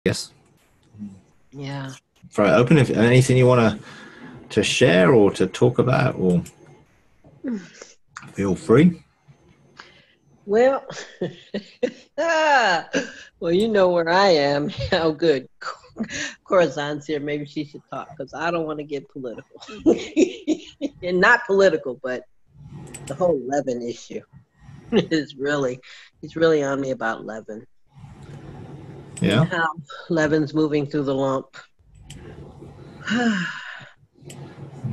Yes. Yeah. Throw it open. If anything you want to share or to talk about, or feel free. Well, well, you know where I am. Oh, good. Corazon's here. Maybe she should talk because I don't want to get political. And not political, but the whole Levin issue is really, he's really on me about Levin and Yeah. how Levin's moving through the lump.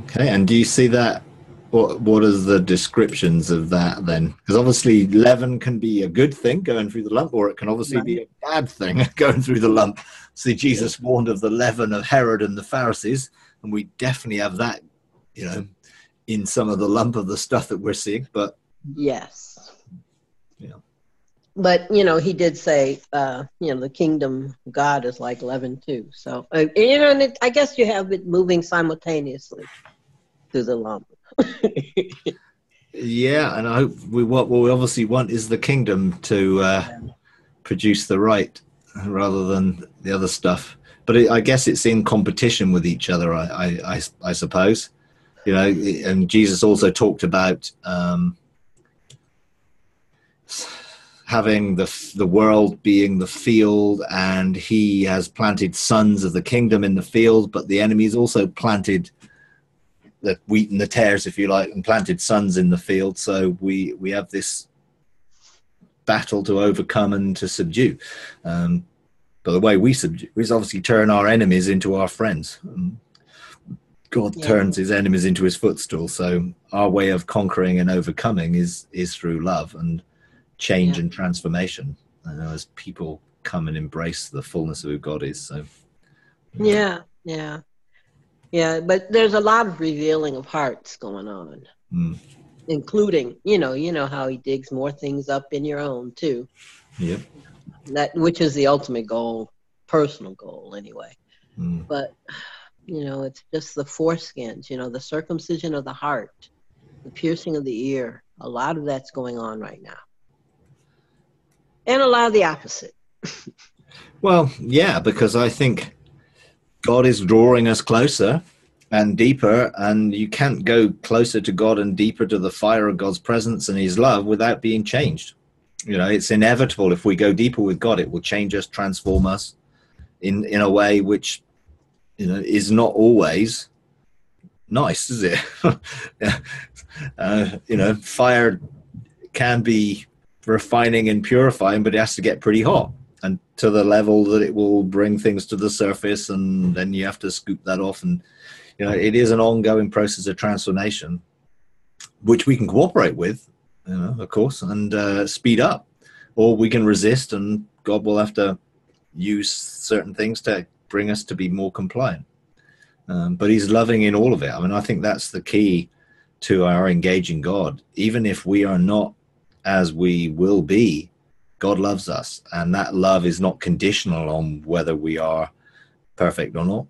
Okay. And do you see that? What is the descriptions of that then? Because obviously leaven can be a good thing going through the lump, or it can obviously Right. be a bad thing going through the lump. See, Jesus warned of the leaven of Herod and the Pharisees, and we definitely have that, you know, in some of the lump of the stuff that we're seeing. But Yes. you know, But he did say, the kingdom of God is like leaven too. So and I guess you have it moving simultaneously through the lump. yeah, and I hope what we obviously want is the kingdom to produce the right rather than the other stuff. But I guess it's in competition with each other. I suppose, and Jesus also talked about having the world being the field, and he has planted sons of the kingdom in the field, but the enemy's also planted the wheat and the tares, if you like, and planted sons in the field. So we have this battle to overcome and to subdue. But the way we subdue is obviously turn our enemies into our friends. God turns his enemies into his footstool. So our way of conquering and overcoming is through love and change and transformation, as people come and embrace the fullness of who God is. So Yeah. But there's a lot of revealing of hearts going on, including, how he digs more things up in your own too. Yep. Which is the ultimate goal, personal goal anyway. But it's just the foreskins, the circumcision of the heart, the piercing of the ear. A lot of that's going on right now. And a lot of the opposite. Well, yeah, because I think God is drawing us closer and deeper, and you can't go closer to God and deeper to the fire of God's presence and his love without being changed. It's inevitable. If we go deeper with God, it will change us, transform us in a way which, is not always nice, is it? Fire can be refining and purifying, but it has to get pretty hot, and to the level that it will bring things to the surface, and then you have to scoop that off. And it is an ongoing process of transformation, which we can cooperate with, of course, and speed up, or we can resist, and God will have to use certain things to bring us to be more compliant. But he's loving in all of it. I mean, I think that's the key to our engaging God. Even if we are not as we will be, God loves us, and that love is not conditional on whether we are perfect or not.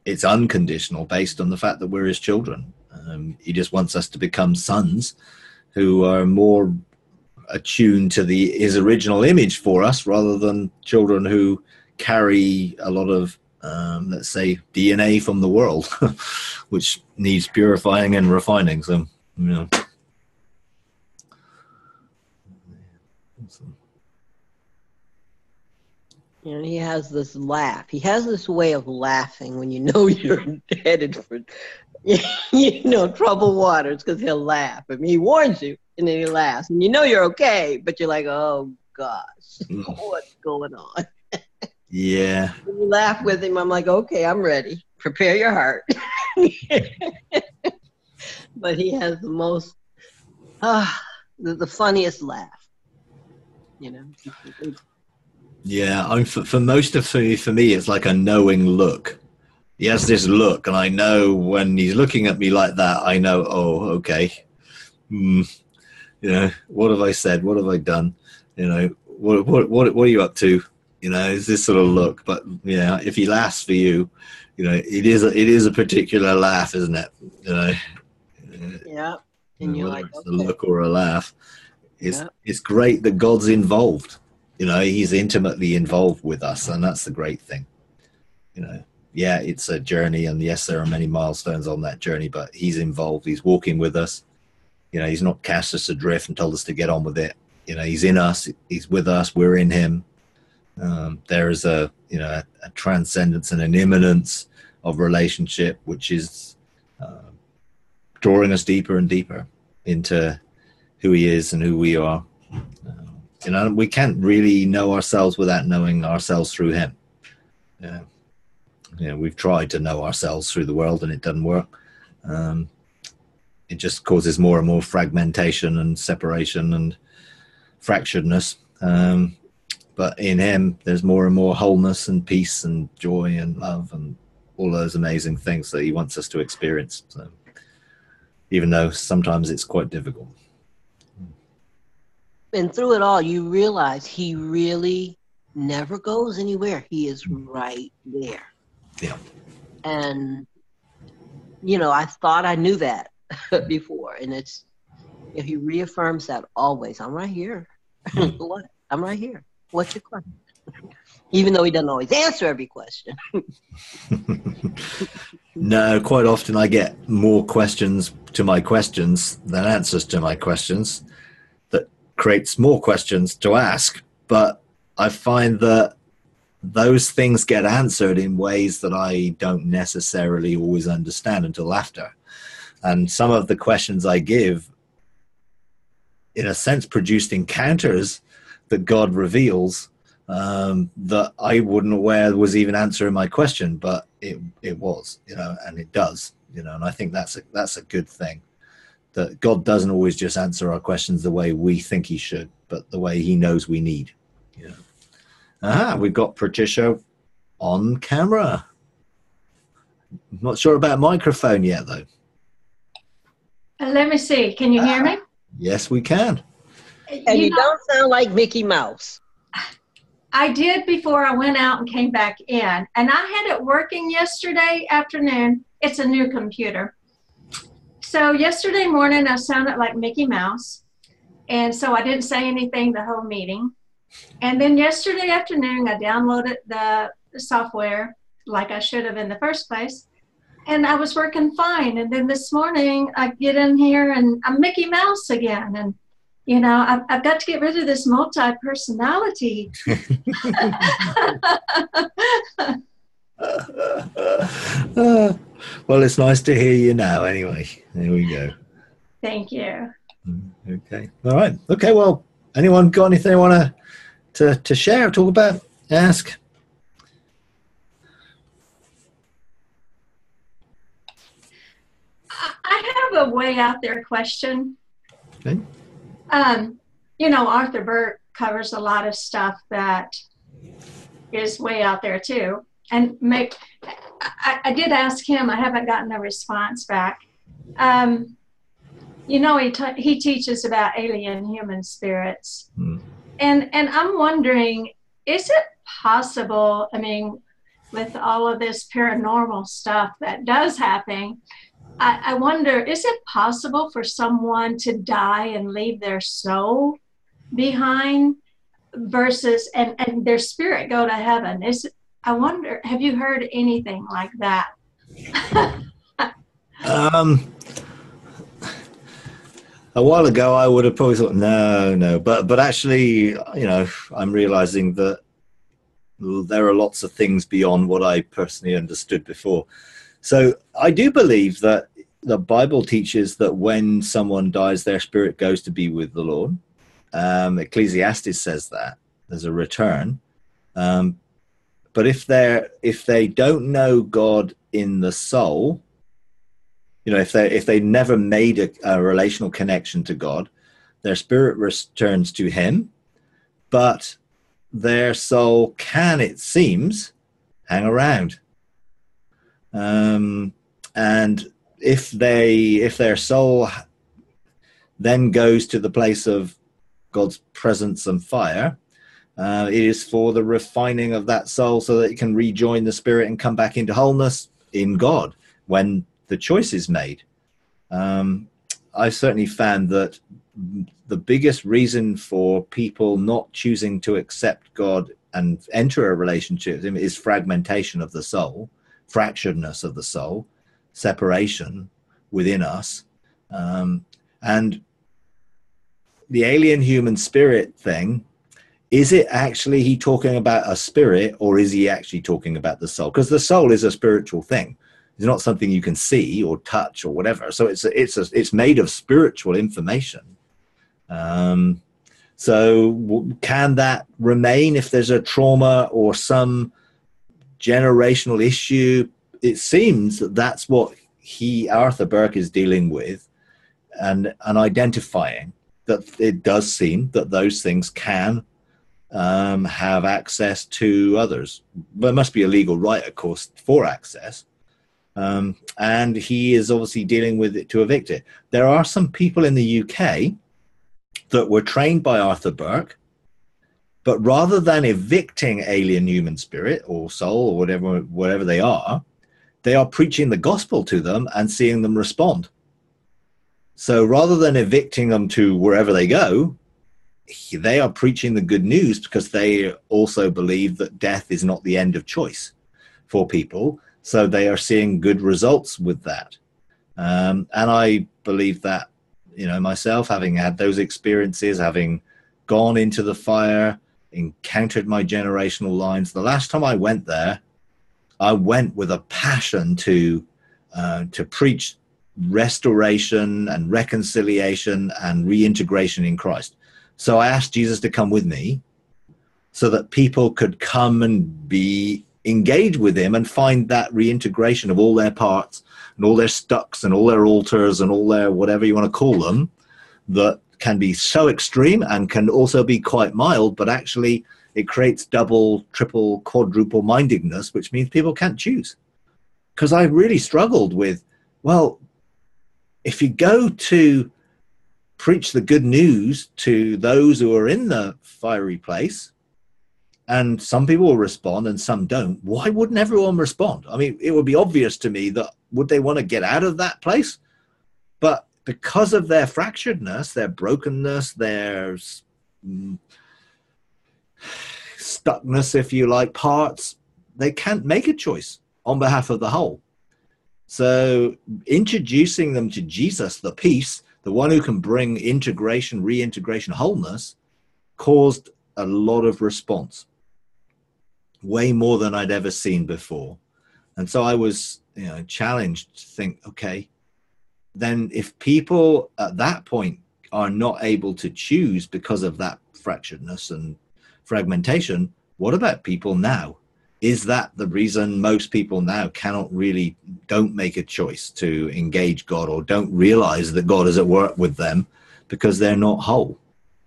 It's unconditional, based on the fact that we're his children. He just wants us to become sons who are more attuned to his original image for us, rather than children who carry a lot of let's say DNA from the world, which needs purifying and refining. So he has this laugh. He has this way of laughing when you know you're headed for, troubled waters, because he'll laugh. I mean, he warns you, and then he laughs, and you're okay, but you're like, oh gosh, what's going on? Yeah. When you laugh with him, I'm like, okay, I'm ready. Prepare your heart. But he has the most, the funniest laugh. Yeah, for most of for me, it's like a knowing look. He has this look, and I know when he's looking at me like that, I know, oh, okay. What have I said? What have I done? What are you up to? Is this sort of look? But if he laughs for you, it is a particular laugh, isn't it? Yeah. And you're Whether like, it's okay. a look or a laugh, it's great that God's involved he's intimately involved with us, and that's the great thing. Yeah, it's a journey, and yes, there are many milestones on that journey, but he's involved. He's walking with us. He's not cast us adrift and told us to get on with it. He's in us. He's with us. We're in him. There is a transcendence and an immanence of relationship, which is drawing us deeper and deeper into who he is and who we are. We can't really know ourselves without knowing ourselves through him. We've tried to know ourselves through the world, and it doesn't work. It just causes more and more fragmentation and separation and fracturedness. But in him, there's more and more wholeness and peace and joy and love and all those amazing things that he wants us to experience. So, even though sometimes it's quite difficult. And through it all, you realize he really never goes anywhere. He is right there. Yeah. And, I thought I knew that before. And he reaffirms that always. I'm right here. What? I'm right here. What's your question? Even though he doesn't always answer every question. No, quite often I get more questions to my questions than answers to my questions. That creates more questions to ask. But I find that those things get answered in ways that I don't necessarily always understand until after. And some of the questions I give, in a sense, produced encounters that God reveals that I wasn't aware was even answering my question, but it was, and it does, and I think that's a good thing, that God doesn't always just answer our questions the way we think he should, but the way he knows we need. We've got Patricia on camera. Not sure about microphone yet, though. Let me see. Can you hear me? Yes, we can. And you don't sound like Mickey Mouse. I did before I went out and came back in. And I had it working yesterday afternoon. It's a new computer. So yesterday morning, I sounded like Mickey Mouse. And so I didn't say anything the whole meeting. And then yesterday afternoon, I downloaded the software like I should have in the first place. And I was working fine. And then this morning, I get in here and I'm Mickey Mouse again. And, I've got to get rid of this multi-personality. Well, it's nice to hear you now anyway. There we go. Thank you. Okay. All right. Okay, well, anyone got anything they want to share, talk about, ask? I have a way out there question. Okay. Arthur Burke covers a lot of stuff that is way out there too. And I did ask him, I haven't gotten a response back. He teaches about alien human spirits. And I'm wondering, is it possible, with all of this paranormal stuff that does happen, I wonder, is it possible for someone to die and leave their soul behind versus, and their spirit go to heaven? I wonder, have you heard anything like that? A while ago, I would have probably thought, no. But actually, I'm realizing that there are lots of things beyond what I personally understood before. So I do believe that the Bible teaches that when someone dies, their spirit goes to be with the Lord. Ecclesiastes says that there's a return. But if they don't know God in the soul, if they never made a relational connection to God, their spirit returns to him, but their soul can, it seems, hang around. And if their soul then goes to the place of God's presence and fire, it is for the refining of that soul so that it can rejoin the spirit and come back into wholeness in God when the choice is made. I certainly found that the biggest reason for people not choosing to accept God and enter a relationship with him is fragmentation of the soul, fracturedness of the soul, separation within us. And the alien human spirit thing, is it actually he talking about a spirit, or is he actually talking about the soul? Because the soul is a spiritual thing. It's not something you can see or touch or whatever. So it's made of spiritual information. So can that remain if there's a trauma or some generational issue? It seems that that's what Arthur Burke is dealing with and identifying, that it does seem that those things can have access to others. There must be a legal right, of course, for access. And he is obviously dealing with it to evict it. There are some people in the UK that were trained by Arthur Burke, but rather than evicting alien human spirit or soul or whatever they are preaching the gospel to them and seeing them respond. So rather than evicting them to wherever they go, they are preaching the good news, because they also believe that death is not the end of choice for people. So they are seeing good results with that. And I believe that, myself, having had those experiences, having gone into the fire, encountered my generational lines. The last time I went there, I went with a passion to preach restoration and reconciliation and reintegration in Christ. So I asked Jesus to come with me so that people could come and be engaged with him and find that reintegration of all their parts and all their stucks and all their altars and all their whatever you want to call them, that can be so extreme and can also be quite mild, but actually it creates double, triple, quadruple mindedness, which means people can't choose. Because I really struggled with, well, if you go to preach the good news to those who are in the fiery place, and some people will respond and some don't, why wouldn't everyone respond? I mean, it would be obvious to me that would they want to get out of that place? But because of their fracturedness, their brokenness, their stuckness, if you like, parts, they can't make a choice on behalf of the whole. So introducing them to Jesus, the peace, the one who can bring integration, reintegration, wholeness, caused a lot of response, way more than I'd ever seen before. And so I was, challenged to think, okay, then if people at that point are not able to choose because of that fracturedness and fragmentation, what about people now? Is that the reason most people now don't make a choice to engage God, or don't realize that God is at work with them because they're not whole?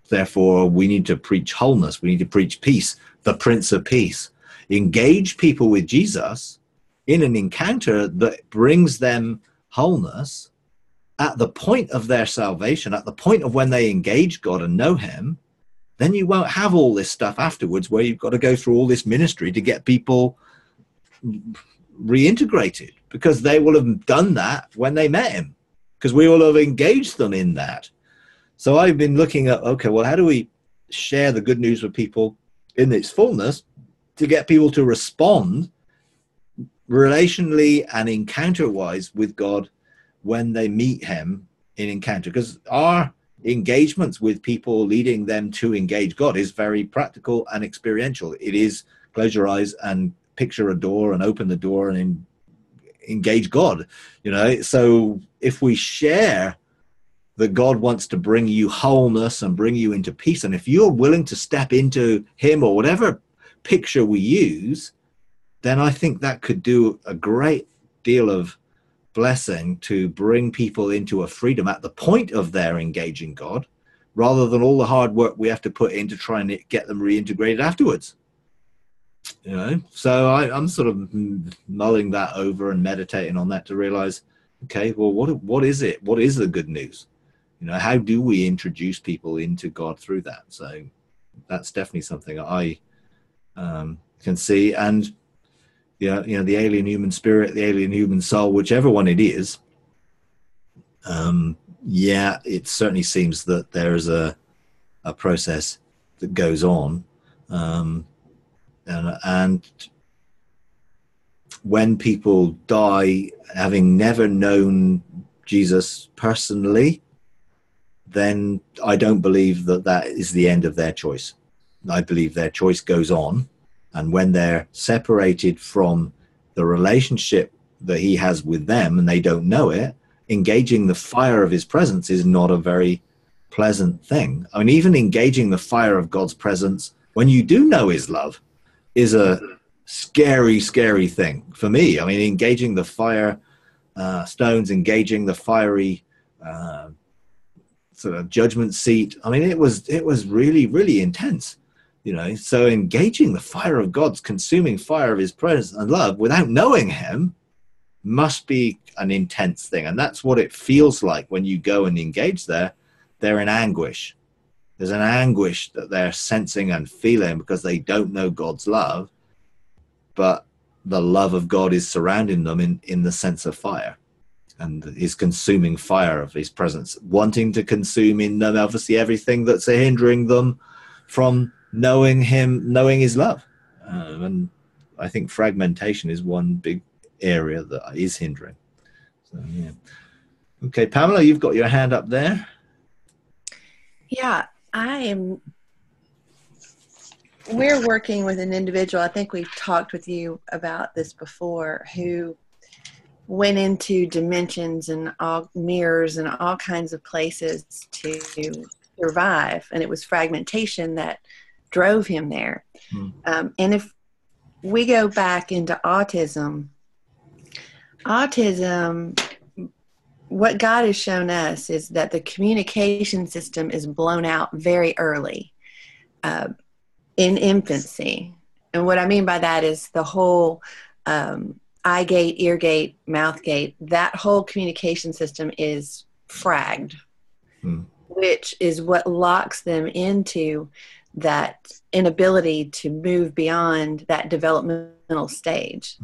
Therefore, we need to preach wholeness. We need to preach peace, the Prince of Peace. Engage people with Jesus in an encounter that brings them wholeness at the point of their salvation, at the point of when they engage God and know him. Then you won't have all this stuff afterwards where you've got to go through all this ministry to get people reintegrated, because they will have done that when they met him, because we will have engaged them in that. So I've been looking at, okay, well, how do we share the good news with people in its fullness to get people to respond relationally and encounter-wise with God when they meet him in encounter? Because our engagements with people, leading them to engage God, is very practical and experiential. It is close your eyes and picture a door and open the door and engage God. So if we share that God wants to bring you wholeness and bring you into peace, and if you're willing to step into him, or whatever picture we use, then I think that could do a great deal of blessing to bring people into a freedom at the point of their engaging God, rather than all the hard work we have to put in to try and get them reintegrated afterwards. So I'm sort of mulling that over and meditating on that to realize, okay, well, what is it? What is the good news? How do we introduce people into God through that? So that's definitely something I can see. And the alien human spirit, the alien human soul, whichever one it is, Yeah, it certainly seems that there is a process that goes on. And when people die having never known Jesus personally, then I don't believe that that is the end of their choice. I believe their choice goes on. And when they're separated from the relationship that he has with them and they don't know it, engaging the fire of his presence is not a very pleasant thing. I mean, even engaging the fire of God's presence when you do know his love is a scary, scary thing for me. I mean, engaging the fire stones, engaging the fiery sort of judgment seat. I mean, it was really, really intense, you know. So engaging the fire of God's consuming fire of his presence and love without knowing him must be an intense thing. And that's what it feels like when you go and engage there. They're in anguish. There's an anguish that they're sensing and feeling because they don't know God's love, but the love of God is surrounding them in the sense of fire, and his consuming fire of his presence, wanting to consume in them, obviously, everything that's hindering them from knowing him, knowing his love. And I think fragmentation is one big area that is hindering. So, yeah. Okay, Pamela, you've got your hand up there. Yeah, we're working with an individual, I think we've talked with you about this before, who went into dimensions and all mirrors and all kinds of places to survive. And it was fragmentation that drove him there. And if we go back into autism, what God has shown us is that the communication system is blown out very early in infancy. And what I mean by that is the whole eye gate, ear gate, mouth gate, that whole communication system is fragged, which is what locks them into that inability to move beyond that developmental stage.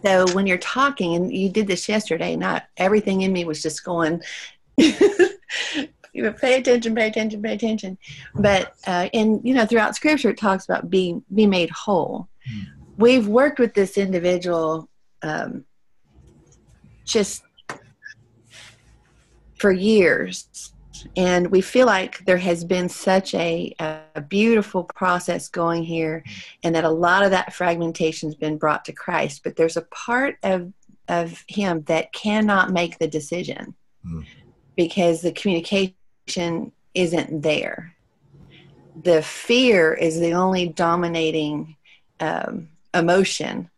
So when you're talking, and you did this yesterday, not everything in me was just going, you pay attention, pay attention, pay attention. But throughout Scripture, it talks about be made whole. We've worked with this individual just for years, and we feel like there has been such a beautiful process going here, and that a lot of that fragmentation has been brought to Christ. But there's a part of him that cannot make the decision because the communication isn't there. The fear is the only dominating emotion.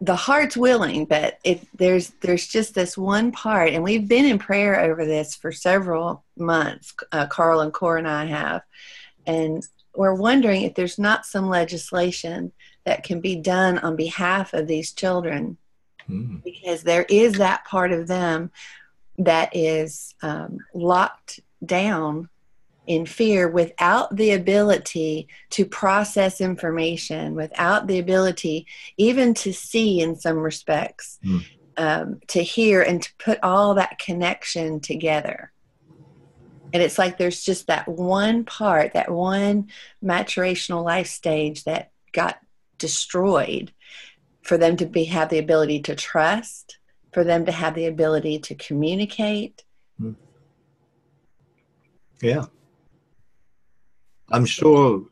The heart's willing, but there's just this one part, and we've been in prayer over this for several months. Carl and Cora and I have, and we're wondering if there's not some legislation that can be done on behalf of these children, because there is that part of them that is locked down in fear, without the ability to process information, without the ability even to see in some respects, to hear and to put all that connection together. And it's like there's just that one part, that one maturational life stage that got destroyed for them to have the ability to trust, for them to have the ability to communicate. Yeah. I'm sure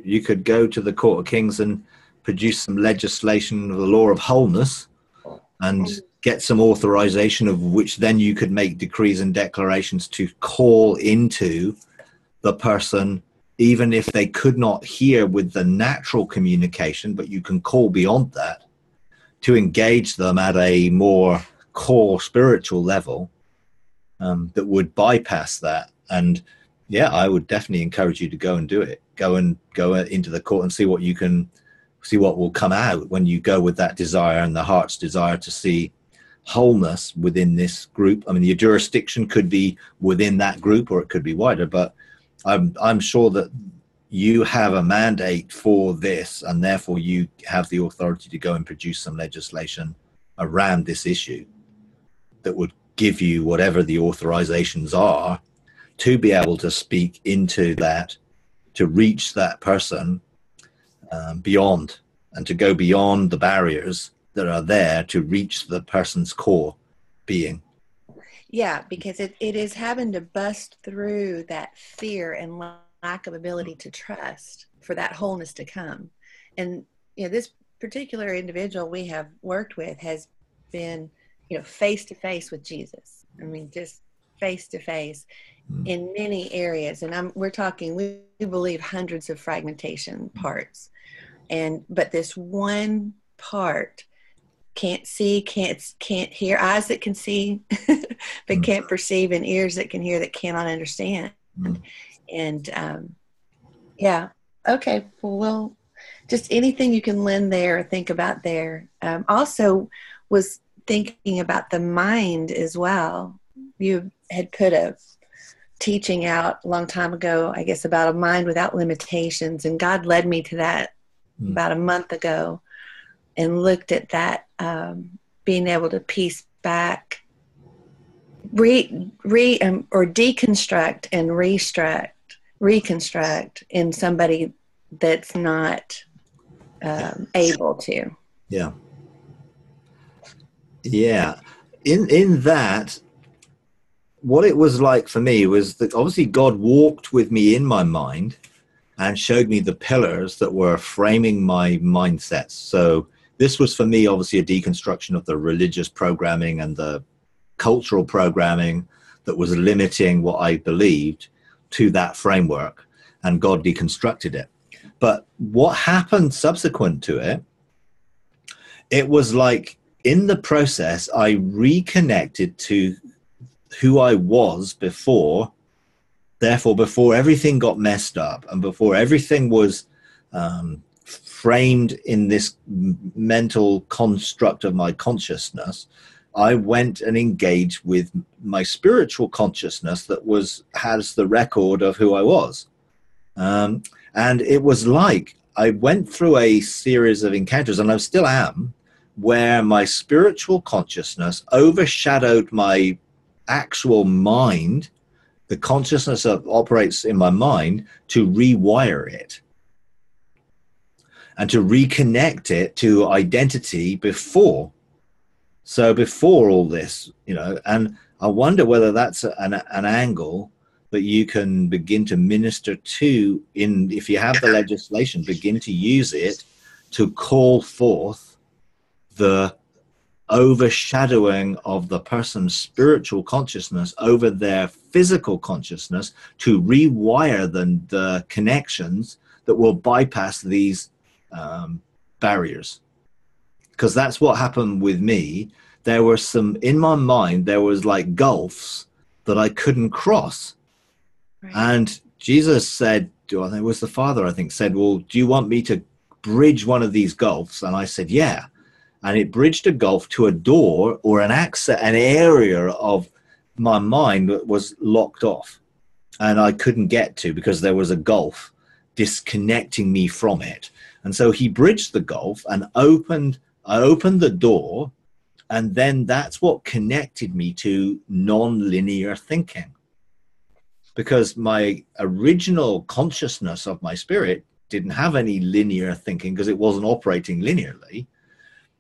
you could go to the Court of Kings and produce some legislation of the law of wholeness and get some authorization of which then you could make decrees and declarations to call into the person, even if they could not hear with the natural communication, but you can call beyond that to engage them at a more core spiritual level that would bypass that. And yeah, I would definitely encourage you to go and do it. Go into the court and see what will come out when you go with that desire and the heart's desire to see wholeness within this group. I mean, your jurisdiction could be within that group or it could be wider, but I'm sure that you have a mandate for this, and therefore you have the authority to go and produce some legislation around this issue that would give you whatever the authorizations are to be able to speak into that, to reach that person beyond, and to go beyond the barriers that are there to reach the person's core being. Yeah, because it is having to bust through that fear and lack of ability to trust for that wholeness to come. And, you know, this particular individual we have worked with has been, you know, face to face with Jesus. I mean, just face to face in many areas. And we're talking, we believe hundreds of fragmentation parts. But this one part can't see, can't hear, eyes that can see, but can't perceive, and ears that can hear, that cannot understand. And yeah, okay, well, just anything you can lend there or think about there. Also was thinking about the mind as well. You had put a teaching out a long time ago, I guess, about a mind without limitations, and God led me to that about a month ago, and looked at that, being able to piece back, or deconstruct and reconstruct in somebody that's not able to. Yeah. In that, what it was like for me was that obviously God walked with me in my mind and showed me the pillars that were framing my mindsets. So this was for me obviously a deconstruction of the religious programming and the cultural programming that was limiting what I believed to that framework, and God deconstructed it. But what happened subsequent to it, it was like in the process I reconnected to who I was before. Therefore, before everything got messed up and before everything was framed in this mental construct of my consciousness, I went and engaged with my spiritual consciousness that has the record of who I was. And it was like I went through a series of encounters, and I still am, where my spiritual consciousness overshadowed my actual mind, the consciousness that operates in my mind, to rewire it and to reconnect it to identity before. So before all this, you know, and I wonder whether that's an angle that you can begin to minister to if you have the legislation, begin to use it to call forth the overshadowing of the person's spiritual consciousness over their physical consciousness, to rewire the connections that will bypass these barriers. Because that's what happened with me. There were in my mind, there was like gulfs that I couldn't cross. Right. And Jesus said, it was the Father, I think, said, well, do you want me to bridge one of these gulfs? And I said, yeah. And it bridged a gulf to a door or an area of my mind that was locked off and I couldn't get to because there was a gulf disconnecting me from it. And so he bridged the gulf and I opened the door, and then that's what connected me to non-linear thinking. Because my original consciousness of my spirit didn't have any linear thinking because it wasn't operating linearly.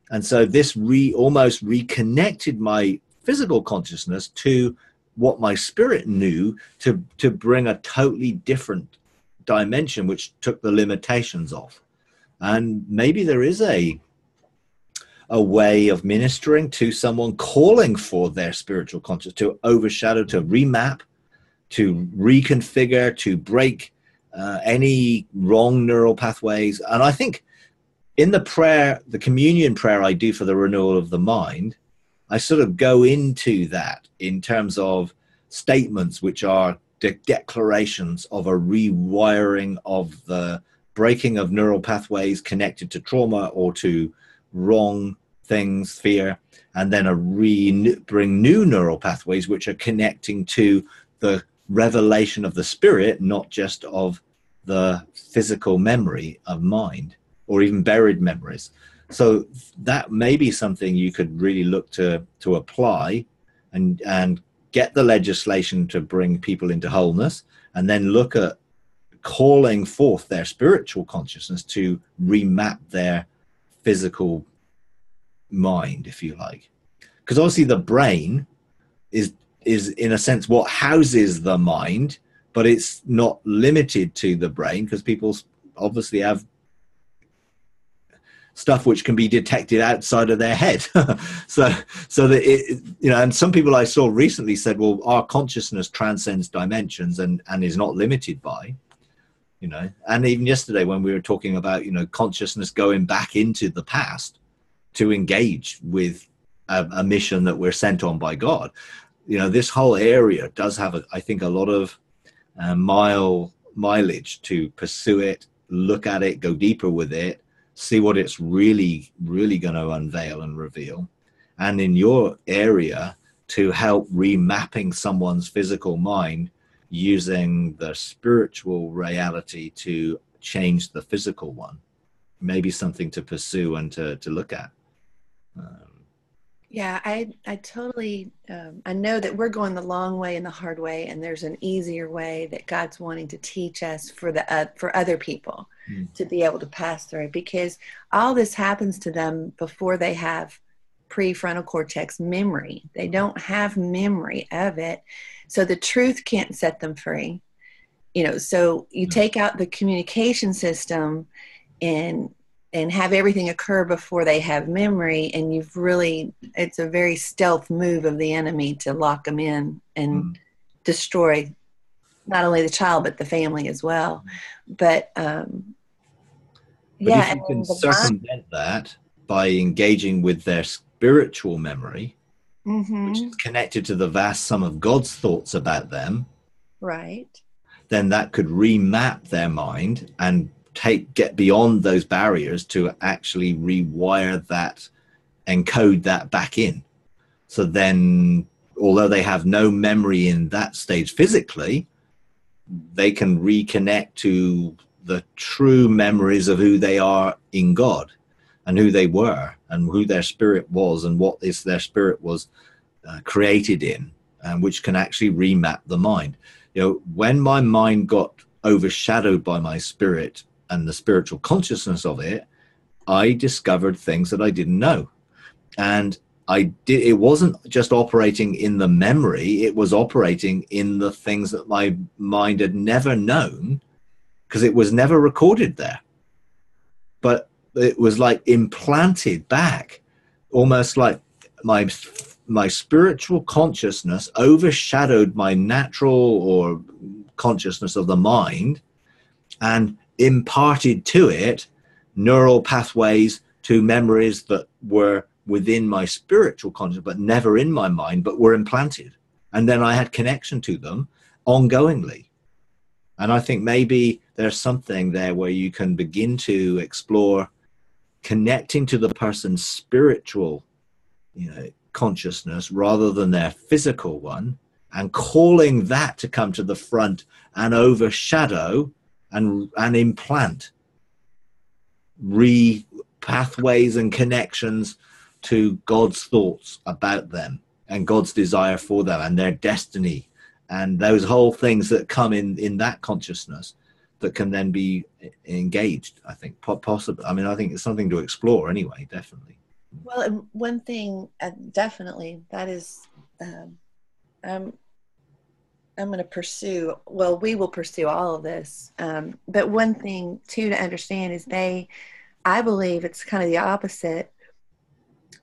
And so this almost reconnected my physical consciousness to what my spirit knew to bring a totally different dimension, which took the limitations off. And maybe there is a way of ministering to someone, calling for their spiritual consciousness to overshadow, to remap, to reconfigure, to break any wrong neural pathways. And I think in the prayer, the communion prayer I do for the renewal of the mind, I sort of go into that in terms of statements which are declarations of a rewiring of the breaking of neural pathways connected to trauma or to wrong things, fear, and then bring new neural pathways which are connecting to the revelation of the spirit, not just of the physical memory of mind or even buried memories. So that may be something you could really look to apply and get the legislation to bring people into wholeness, and then look at calling forth their spiritual consciousness to remap their physical mind, if you like. Because obviously the brain is in a sense what houses the mind, but it's not limited to the brain, because people obviously have stuff which can be detected outside of their head. so that it, you know, and some people I saw recently said, well, our consciousness transcends dimensions and is not limited by, you know. And even yesterday when we were talking about, you know, consciousness going back into the past to engage with a mission that we're sent on by God, you know, this whole area does have, I think, a lot of mileage to pursue it, look at it, go deeper with it, see what it's really going to unveil and reveal. And in your area, to help remapping someone's physical mind using the spiritual reality to change the physical one, maybe something to pursue and to look at. Yeah, I totally, I know that we're going the long way and the hard way, and there's an easier way that God's wanting to teach us for other people to be able to pass through, because all this happens to them before they have prefrontal cortex memory. They don't have memory of it, so the truth can't set them free. You know, so you take out the communication system and have everything occur before they have memory, and it's a very stealth move of the enemy to lock them in and destroy not only the child but the family as well. But if you can circumvent that by engaging with their spiritual memory, which is connected to the vast sum of God's thoughts about them, right, then that could remap their mind and get beyond those barriers to actually rewire that, encode that back in. So then, although they have no memory in that stage physically, they can reconnect to the true memories of who they are in God and who they were and who their spirit was and what their spirit was created in, and which can actually remap the mind. You know, when my mind got overshadowed by my spirit and the spiritual consciousness of it, I discovered things that I didn't know. And it wasn't just operating in the memory, it was operating in the things that my mind had never known, because it was never recorded there. But it was like implanted back, almost like my spiritual consciousness overshadowed my natural or consciousness of the mind and imparted to it neural pathways to memories that were within my spiritual consciousness but never in my mind, but were implanted, and then I had connection to them ongoingly. And I think maybe there's something there where you can begin to explore connecting to the person's spiritual, you know, consciousness rather than their physical one, and calling that to come to the front and overshadow and implant pathways and connections to God's thoughts about them and God's desire for them and their destiny and those whole things that come in that consciousness that can then be engaged. I think possibly. I mean, I think it's something to explore anyway, definitely. Well, and one thing, definitely, that is, I'm going to pursue, well, we will pursue all of this. But one thing, too, to understand is I believe it's kind of the opposite.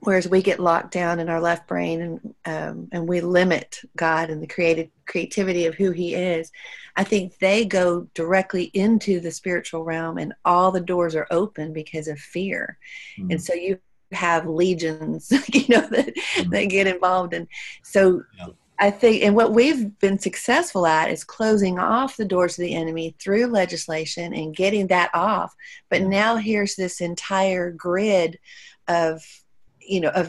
Whereas we get locked down in our left brain and we limit God and the creativity of who he is, I think they go directly into the spiritual realm and all the doors are open because of fear. Mm-hmm. And so you have legions, that get involved. And so I think, and what we've been successful at is closing off the doors of the enemy through legislation and getting that off. But now here's this entire grid of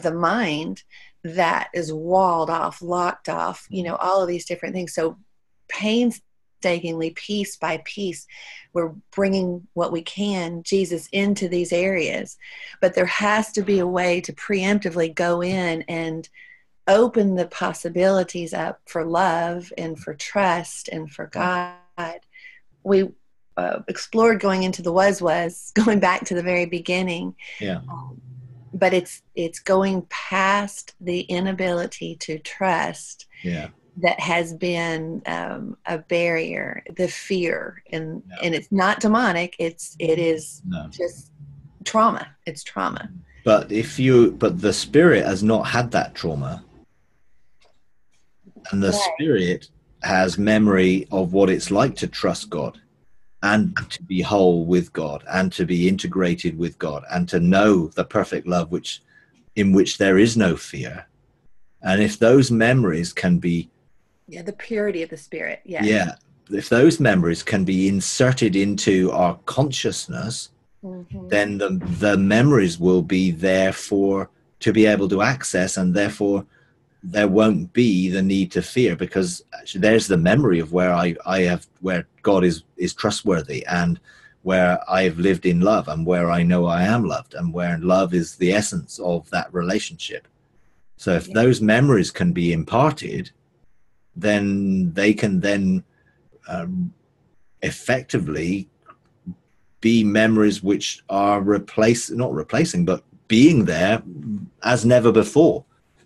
the mind that is walled off, locked off, all of these different things. So painstakingly, piece by piece, we're bringing what we can, Jesus, into these areas. But there has to be a way to preemptively go in and open the possibilities up for love and for trust and for God. We explored going into the was, going back to the very beginning. Yeah. But it's going past the inability to trust. Yeah. That has been a barrier, the fear, and it's not demonic. It is just trauma. It's trauma. But the spirit has not had that trauma, and the spirit has memory of what it's like to trust God, and to be whole with God, and to be integrated with God, and to know the perfect love in which there is no fear. And if those memories can be the purity of the spirit. Yes. Yeah. If those memories can be inserted into our consciousness, then the memories will be there to be able to access, and therefore there won't be the need to fear, because actually there's the memory of where God is trustworthy, and where I've lived in love, and where I know I am loved, and where love is the essence of that relationship. So if those memories can be imparted, then they can then effectively be memories which are not replacing, but being there as never before,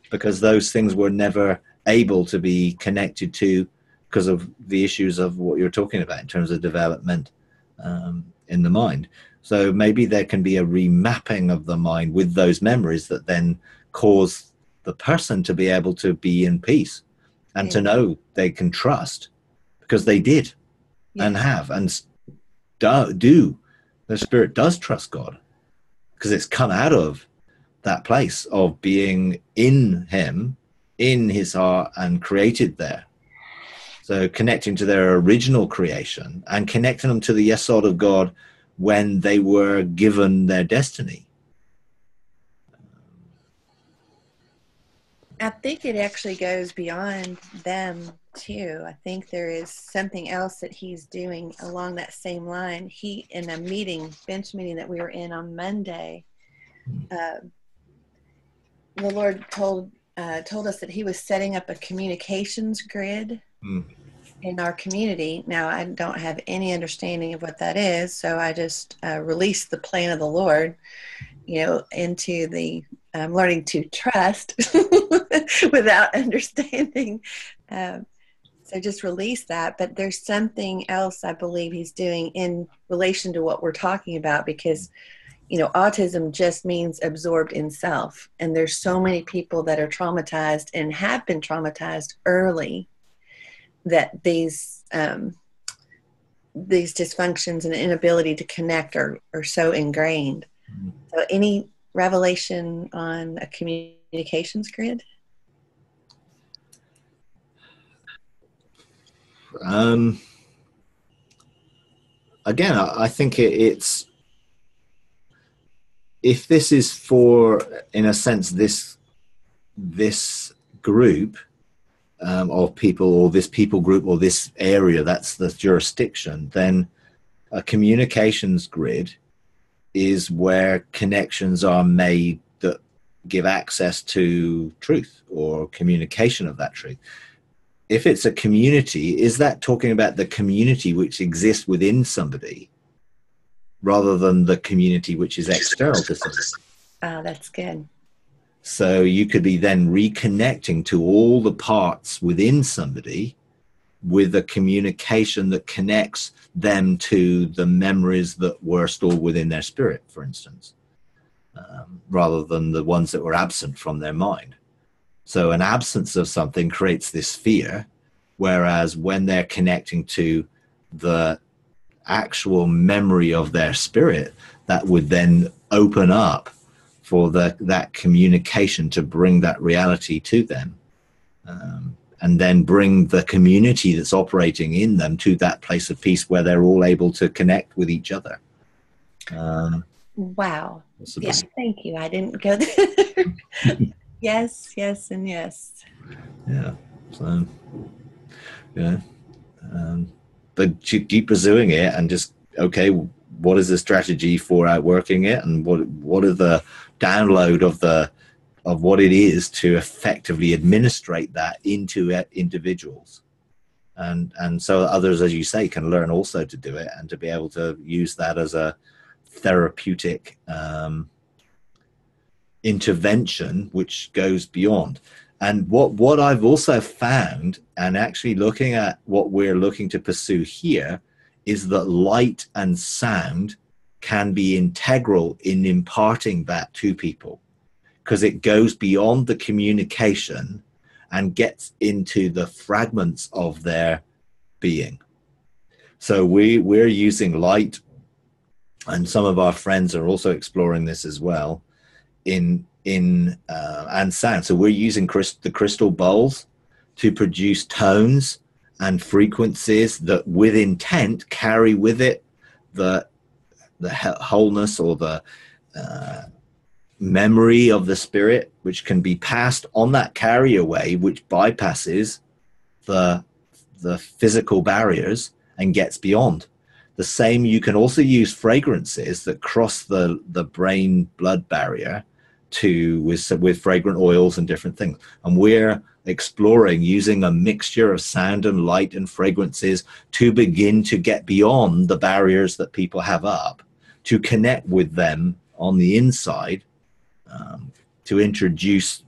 because those things were never able to be connected to because of the issues of what you're talking about in terms of development in the mind. So maybe there can be a remapping of the mind with those memories that then cause the person to be able to be in peace. And to know they can trust, because they did and have and do. The spirit does trust God, because it's come out of that place of being in him, in his heart, and created there. So connecting to their original creation and connecting them to the Yesod of God when they were given their destiny. I think it actually goes beyond them too. I think there is something else that he's doing along that same line. He, in a bench meeting that we were in on Monday, the Lord told us that he was setting up a communications grid in our community. Now, I don't have any understanding of what that is, so I just released the plan of the Lord, into the learning to trust without understanding. So just release that. But there's something else I believe he's doing in relation to what we're talking about, because, autism just means absorbed in self. And there's so many people that are traumatized and have been traumatized early, that these dysfunctions and inability to connect are so ingrained. So any revelation on a communications grid? Again, I think it's, if this is for, in a sense, this group of people, or this people group, or this area, that's the jurisdiction, then a communications grid is where connections are made that give access to truth or communication of that truth. If it's a community, is that talking about the community which exists within somebody rather than the community which is external to somebody? Oh, that's good. So you could be then reconnecting to all the parts within somebody with a communication that connects them to the memories that were stored within their spirit, for instance, rather than the ones that were absent from their mind. So an absence of something creates this fear, whereas when they're connecting to the actual memory of their spirit, that would then open up for that communication to bring that reality to them. And then bring the community that's operating in them to that place of peace where they're all able to connect with each other. Wow. Yeah, thank you. I didn't go there. Yes, and yes. Yeah. So, yeah. But keep pursuing it, and just, okay, what is the strategy for outworking it, and what are the download of what it is to effectively administrate that into individuals. And so others, as you say, can learn also to do it and to be able to use that as a therapeutic intervention, which goes beyond. And what I've also found, and actually looking at what we're looking to pursue here, is that light and sound can be integral in imparting that to people, because it goes beyond the communication and gets into the fragments of their being. So we're using light, and some of our friends are also exploring this as well, and sound. So we're using the crystal bowls to produce tones and frequencies that, with intent, carry with it the wholeness or the memory of the spirit, which can be passed on that carrier wave, which bypasses the physical barriers and gets beyond. The same, you can also use fragrances that cross the brain blood barrier with fragrant oils and different things. And we're exploring using a mixture of sound and light and fragrances to begin to get beyond the barriers that people have up, to connect with them on the inside, to introduce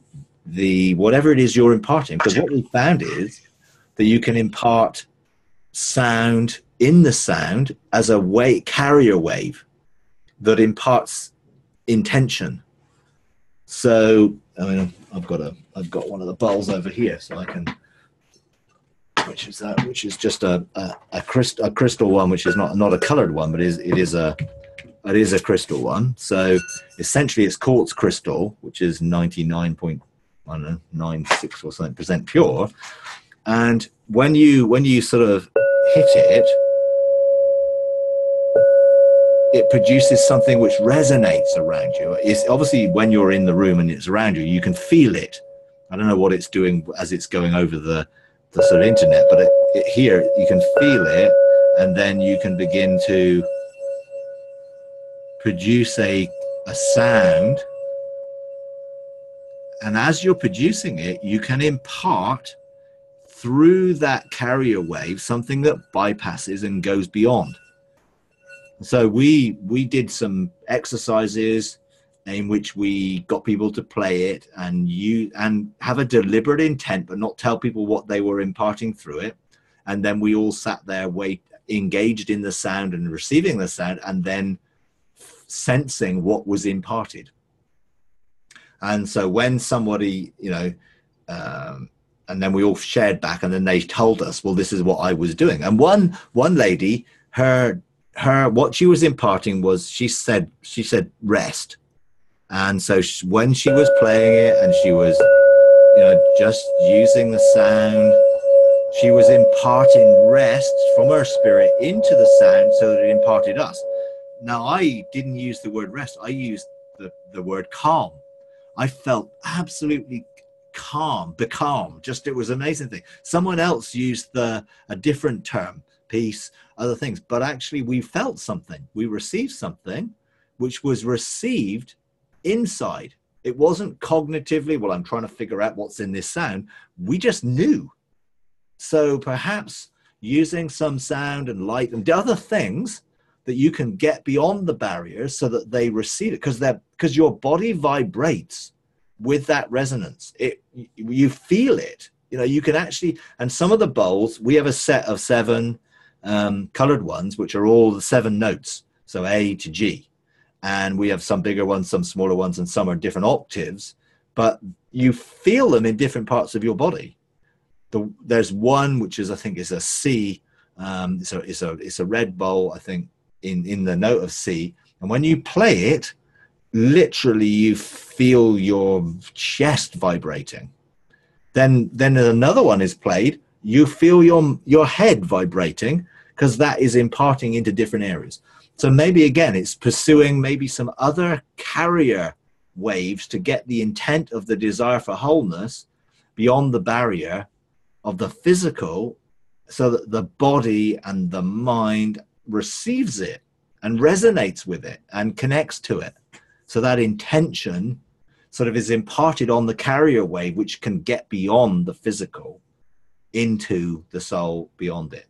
whatever it is you're imparting. Because what we found is that you can impart sound in the sound as a carrier wave that imparts intention. So, I mean, I've got one of the bowls over here, so I can, which is just a crystal one, which is not a colored one, but it is a crystal one. So essentially it's quartz crystal, which is 99.96 or something percent pure. And when you sort of hit it, it produces something which resonates around you. It's obviously, when you're in the room and it's around you, you can feel it. I don't know what it's doing as it's going over the sort of internet, but here you can feel it, and then you can begin to produce a sound. And as you're producing it, you can impart through that carrier wave something that bypasses and goes beyond. So we did some exercises in which we got people to play it and have a deliberate intent, but not tell people what they were imparting through it. And then we all sat there, engaged in the sound and receiving the sound, and then sensing what was imparted. And so when somebody, and then we all shared back, and then they told us, well, this is what I was doing. And one lady, her what she was imparting was, she said rest. And so when she was playing it and she was just using the sound, she was imparting rest from her spirit into the sound so that it imparted us. Now, I didn't use the word rest, I used the word calm. I felt absolutely calm, becalmed. Just, it was an amazing thing. Someone else used a different term, peace, other things, but actually we felt something. We received something which was received inside. It wasn't cognitively, well, I'm trying to figure out what's in this sound. We just knew. So perhaps using some sound and light and other things that you can get beyond the barriers so that they receive it, because your body vibrates with that resonance. You feel it. You can actually, and some of the bowls, we have a set of 7 colored ones, which are all the 7 notes, so A to G, and we have some bigger ones, some smaller ones, and some are different octaves, but you feel them in different parts of your body. There's one which is, I think, is a C, so it's a red bowl, I think, in the note of C, and when you play it, literally you feel your chest vibrating. Then another one is played, you feel your head vibrating, because that is imparting into different areas. So maybe again, it's pursuing maybe some other carrier waves to get the intent of the desire for wholeness beyond the barrier of the physical, so that the body and the mind receives it and resonates with it and connects to it. So that intention sort of is imparted on the carrier wave, which can get beyond the physical into the soul beyond it.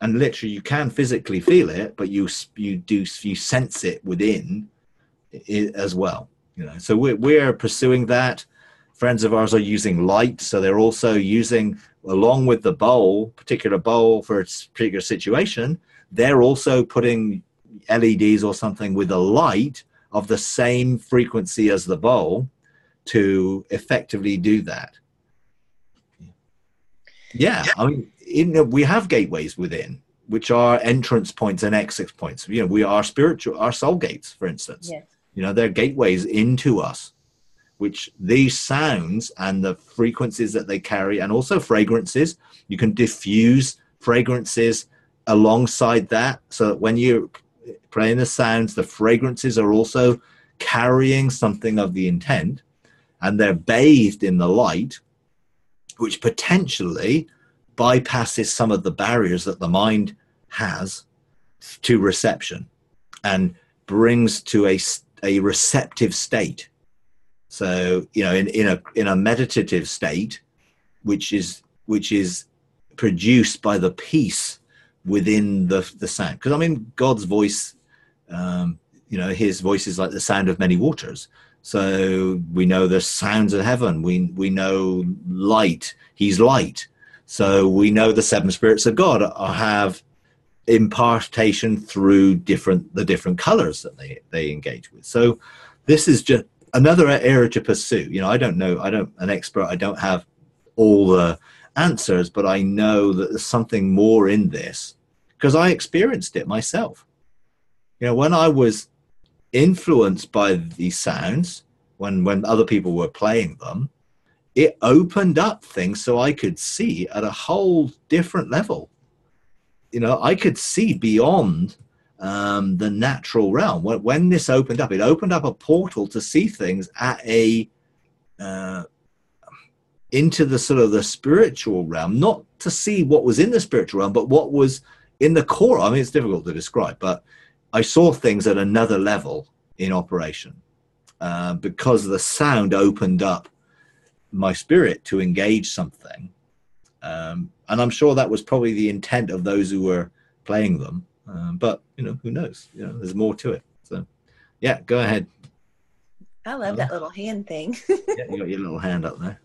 And literally you can physically feel it, but you sense it within it as well. So we're pursuing that. Friends of ours are using light, so they're also using, along with the bowl, particular bowl for its particular situation, they're also putting LEDs or something with a light of the same frequency as the bowl to effectively do that. Yeah, I mean, we have gateways within, which are entrance points and exit points. We are our soul gates, for instance. Yes. They're gateways into us, which these sounds and the frequencies that they carry, and also fragrances, you can diffuse fragrances alongside that, so that when you're playing the sounds, the fragrances are also carrying something of the intent, and they're bathed in the light, which potentially bypasses some of the barriers that the mind has to reception and brings to a receptive state. So, in a meditative state, which is produced by the peace within the sound. Because, I mean, God's voice, his voice is like the sound of many waters. So we know the sounds of heaven. We know light. He's light. So we know the seven spirits of God have impartation through the different colors that they engage with. So this is just another area to pursue. I don't know. An expert. I don't have all the answers, but I know that there's something more in this because I experienced it myself. When I was influenced by these sounds, when other people were playing them, it opened up things so I could see at a whole different level. I could see beyond the natural realm. When this opened up, it opened up a portal to see things at into the sort of the spiritual realm, not to see what was in the spiritual realm, but what was in the core. I mean, it's difficult to describe, but I saw things at another level in operation because the sound opened up my spirit to engage something. And I'm sure that was probably the intent of those who were playing them. But, who knows? There's more to it. So, yeah, go ahead. I love that little hand thing. Yeah, you got your little hand up there.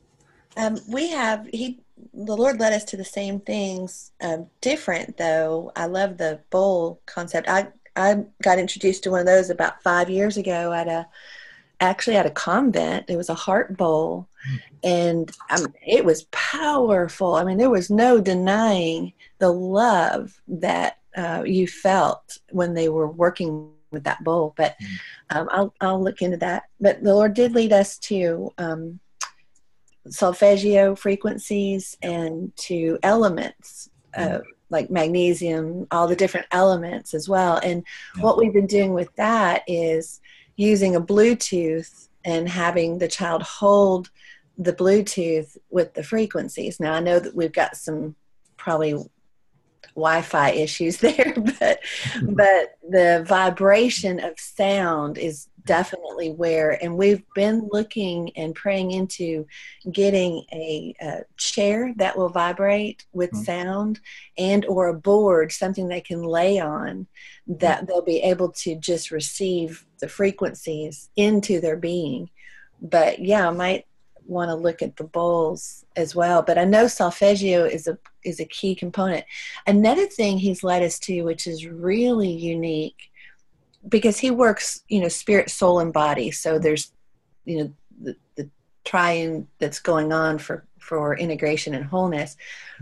The Lord led us to the same things, different though. I love the bowl concept. I got introduced to one of those about 5 years ago at a convent. It was a heart bowl, and it was powerful. I mean, there was no denying the love that you felt when they were working with that bowl. But I'll look into that. But the Lord did lead us to solfeggio frequencies and to elements like magnesium, all the different elements as well. And what we've been doing with that is using a Bluetooth and having the child hold the Bluetooth with the frequencies. Now, I know that we've got some probably Wi-Fi issues there, but the vibration of sound is definitely where, and we've been looking and praying into getting a chair that will vibrate with sound, and or a board, something they can lay on, that they'll be able to just receive the frequencies into their being. But yeah, I might want to look at the bowls as well. But I know solfeggio is a key component. Another thing he's led us to, which is really unique, because he works, spirit, soul, and body. So there's, the triune that's going on for integration and wholeness.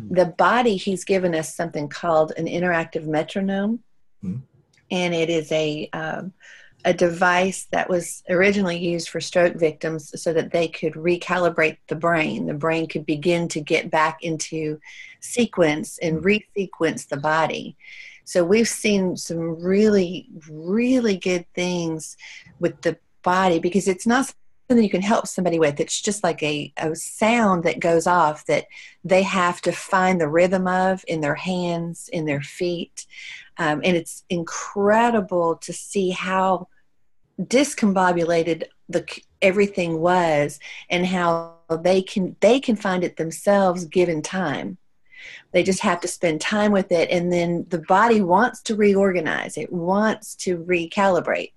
The body, he's given us something called an interactive metronome. And it is a device that was originally used for stroke victims so that they could recalibrate the brain. The brain could begin to get back into sequence and resequence the body. So we've seen some really, really good things with the body, because it's not something you can help somebody with. It's just like a sound that goes off that they have to find the rhythm of in their hands, in their feet. And it's incredible to see how discombobulated everything was, and how they can find it themselves given time. They just have to spend time with it, and then the body wants to reorganize. It wants to recalibrate,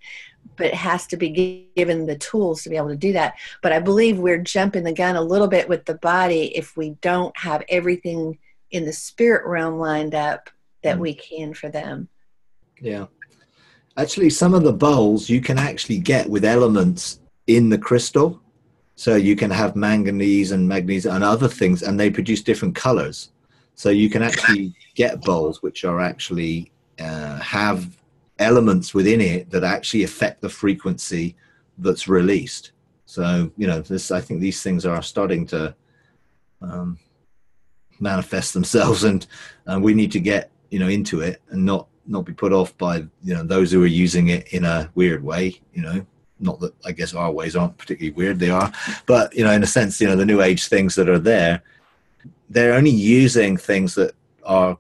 but it has to be given the tools to be able to do that. But I believe we're jumping the gun a little bit with the body if we don't have everything in the spirit realm lined up that we can for them. Yeah. Actually, some of the bowls you can actually get with elements in the crystal. So you can have manganese and magnesium and other things, and they produce different colors. So you can actually get bowls which are actually have elements within it that actually affect the frequency that's released. So, you know, I think these things are starting to manifest themselves, and we need to get, you know, into it and not be put off by, you know, those who are using it in a weird way, you know. Not that I guess our ways aren't particularly weird, they are, but, you know, in a sense, you know, the new age things that are there, they're only using things that are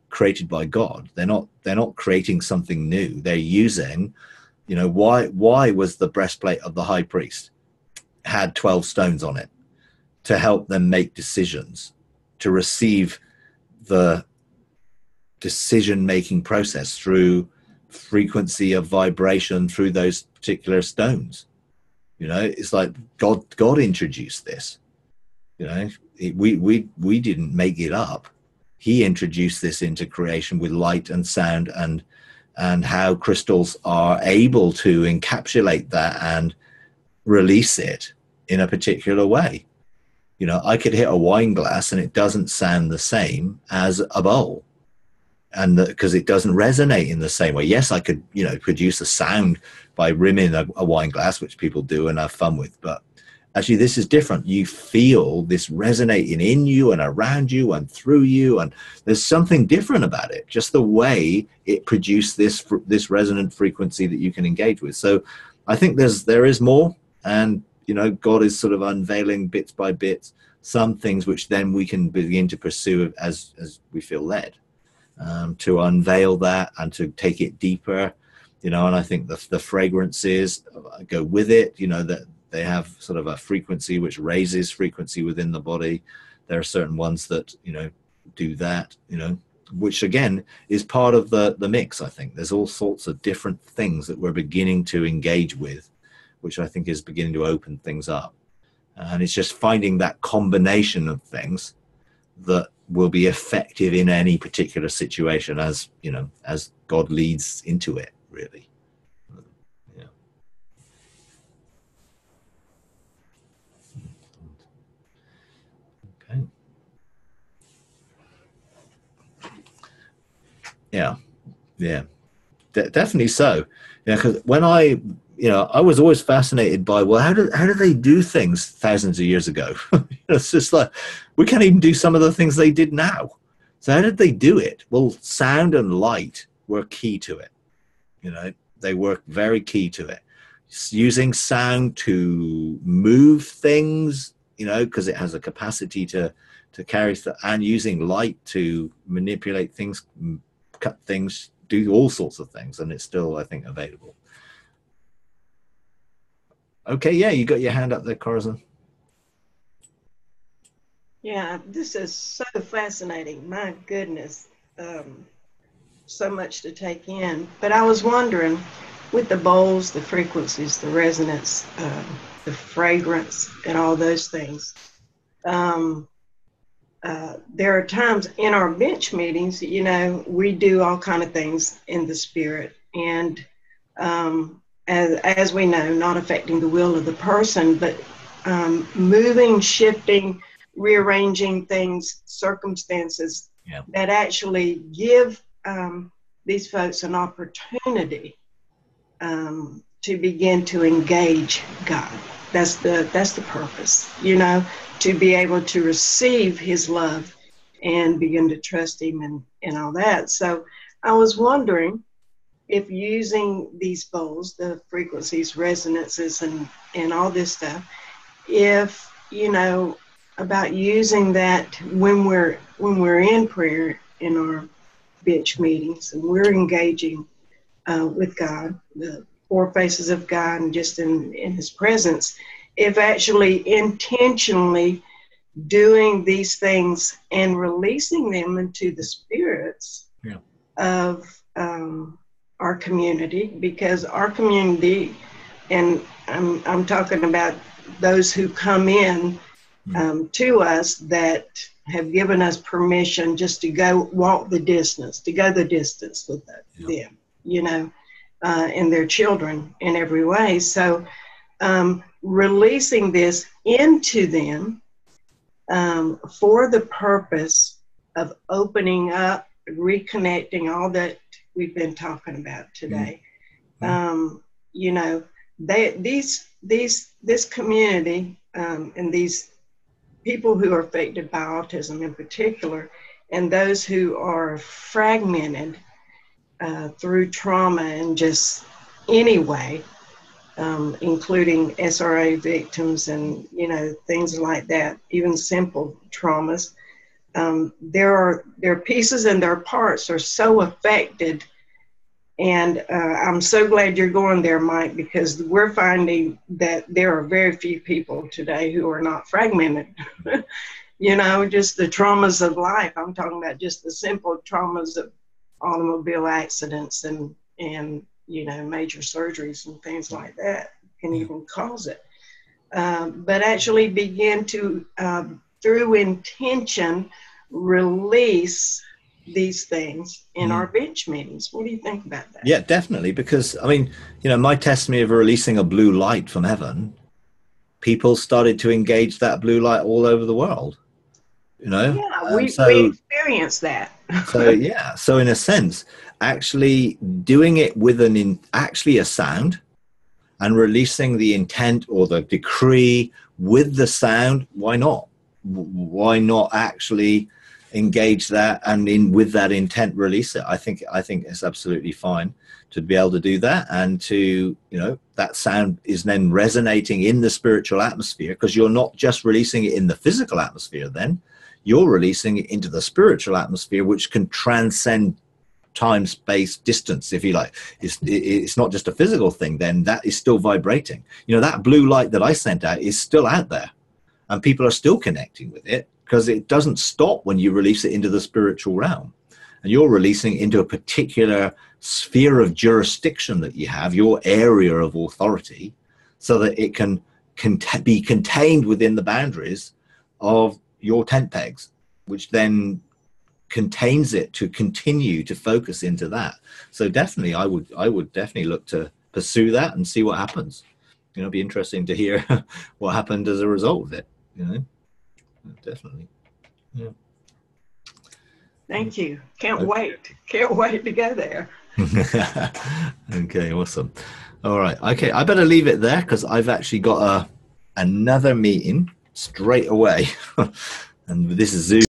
created by God. They're not creating something new. They're using, you know, why was the breastplate of the high priest had 12 stones on it? To help them make decisions, to receive the decision-making process through frequency of vibration through those particular stones. You know, it's like God introduced this. You know, we didn't make it up. He introduced this into creation with light and sound, and how crystals are able to encapsulate that and release it in a particular way. You know, I could hit a wine glass and it doesn't sound the same as a bowl, and because it doesn't resonate in the same way. Yes, I could, you know, produce a sound by rimming a wine glass, which people do and have fun with, but actually this is different. You feel this resonating in you and around you and through you, and there's something different about it, just the way it produced this resonant frequency that you can engage with. So I think there is more, and, you know, God is sort of unveiling bits by bits some things which then we can begin to pursue as we feel led, to unveil that and to take it deeper, you know. And I think the fragrances go with it, you know, that they have sort of a frequency which raises frequency within the body. There are certain ones that, you know, do that, you know, which again is part of the mix. I think there's all sorts of different things that we're beginning to engage with, which I think is beginning to open things up. And it's just finding that combination of things that will be effective in any particular situation, as, you know, as God leads into it, really. Yeah. Okay. Yeah. Yeah. Definitely so. Yeah, because when I was always fascinated by, well, how do they do things thousands of years ago? It's just like, we can't even do some of the things they did now. So how did they do it? Well, sound and light were key to it. You know, they were very key to it. Using sound to move things, you know, because it has a capacity to carry stuff, and using light to manipulate things, cut things, do all sorts of things, and it's still, I think, available. Okay, yeah, you got your hand up there, Corazon. Yeah, this is so fascinating. My goodness, so much to take in. But I was wondering, with the bowls, the frequencies, the resonance, the fragrance, and all those things, there are times in our bench meetings, you know, we do all kind of things in the spirit, and as we know, not affecting the will of the person, but moving, shifting, rearranging things, circumstances, yeah, that actually give these folks an opportunity to begin to engage God. That's the purpose, you know, to be able to receive his love and begin to trust him and all that. So I was wondering if using these bowls, the frequencies, resonances, and all this stuff, if, you know, about using that when we're in prayer in our bench meetings and we're engaging with God, the four faces of God and just in his presence, if actually intentionally doing these things and releasing them into the spirits of our community, because our community, and I'm talking about those who come in to us that have given us permission just to go walk the distance, to go the distance with them, you know, and their children in every way. So releasing this into them for the purpose of opening up, reconnecting, all that we've been talking about today. You know, this community and these people who are affected by autism in particular, and those who are fragmented through trauma and just anyway, including SRA victims and, you know, things like that, even simple traumas. Their pieces and their parts are so affected. And I'm so glad you're going there, Mike, because we're finding that there are very few people today who are not fragmented. You know, just the traumas of life. I'm talking about just the simple traumas of automobile accidents and you know, major surgeries and things like that can even cause it. But actually begin to, through intention, release these things in our bench meetings. What do you think about that? Yeah, definitely. Because, I mean, you know, my testimony of releasing a blue light from heaven, people started to engage that blue light all over the world, you know? Yeah, we experienced that. So in a sense, actually doing it with actually a sound and releasing the intent or the decree with the sound, why not? Why not actually engage that and with that intent release it? I think it's absolutely fine to be able to do that, and to, you know, that sound is then resonating in the spiritual atmosphere, because you're not just releasing it in the physical atmosphere, then you're releasing it into the spiritual atmosphere, which can transcend time, space, distance, if you like. It's not just a physical thing, then that is still vibrating. You know, that blue light that I sent out is still out there, and people are still connecting with it, because it doesn't stop when you release it into the spiritual realm. And you're releasing into a particular sphere of jurisdiction that you have, your area of authority, so that it can be contained within the boundaries of your tent pegs, which then contains it to continue to focus into that. So definitely, I would definitely look to pursue that and see what happens. You know, it'd be interesting to hear what happened as a result of it, you know. Definitely. Yeah. Thank you. Can't wait to go there. Okay, awesome. All right. Okay, I better leave it there, because I've actually got another meeting straight away. And this is Zoom.